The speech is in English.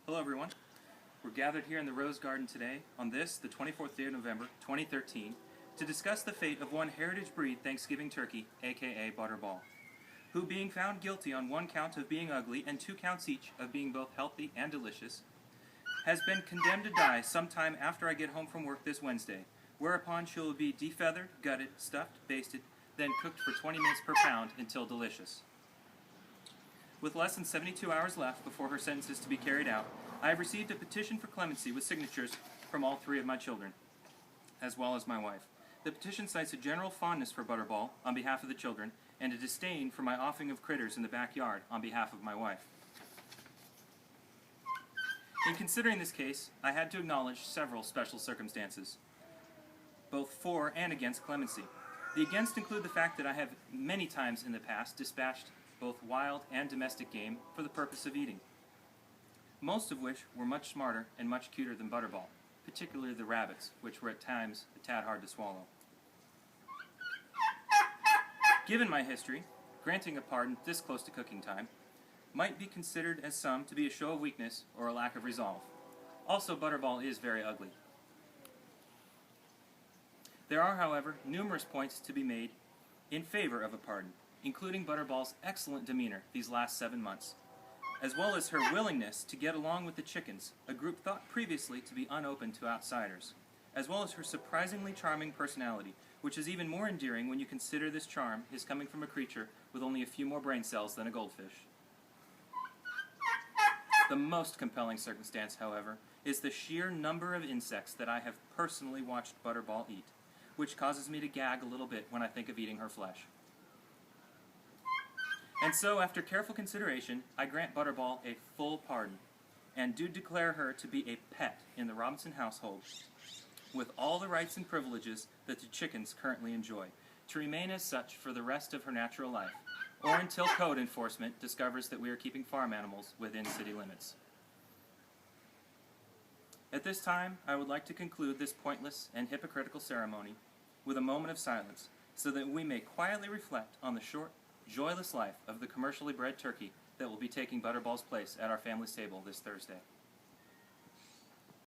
Hello everyone. We're gathered here in the Rose Garden today on this, the 24th day of November, 2013, to discuss the fate of one heritage breed Thanksgiving turkey, aka Butterball, who, being found guilty on one count of being ugly and 2 counts each of being both healthy and delicious, has been condemned to die sometime after I get home from work this Wednesday, whereupon she will be defeathered, gutted, stuffed, basted, then cooked for 20 minutes per pound until delicious. With less than 72 hours left before her sentence is to be carried out, I have received a petition for clemency with signatures from all 3 of my children, as well as my wife. The petition cites a general fondness for Butterball on behalf of the children, and a disdain for my offing of critters in the backyard on behalf of my wife. In considering this case, I had to acknowledge several special circumstances, both for and against clemency. The against include the fact that I have many times in the past dispatched both wild and domestic game for the purpose of eating, most of which were much smarter and much cuter than Butterball, particularly the rabbits, which were at times a tad hard to swallow. Given my history, granting a pardon this close to cooking time might be considered as some to be a show of weakness or a lack of resolve. Also, Butterball is very ugly. There are, however, numerous points to be made in favor of a pardon, including Butterball's excellent demeanor these last 7 months, as well as her willingness to get along with the chickens, a group thought previously to be unopen to outsiders, as well as her surprisingly charming personality, which is even more endearing when you consider this charm is coming from a creature with only a few more brain cells than a goldfish. The most compelling circumstance, however, is the sheer number of insects that I have personally watched Butterball eat, which causes me to gag a little bit when I think of eating her flesh. And so, after careful consideration, I grant Butterball a full pardon, and do declare her to be a pet in the Robinson household, with all the rights and privileges that the chickens currently enjoy, to remain as such for the rest of her natural life, or until code enforcement discovers that we are keeping farm animals within city limits. At this time, I would like to conclude this pointless and hypocritical ceremony with a moment of silence, so that we may quietly reflect on the short, joyless life of the commercially bred turkey that will be taking Butterball's place at our family's table this Thursday.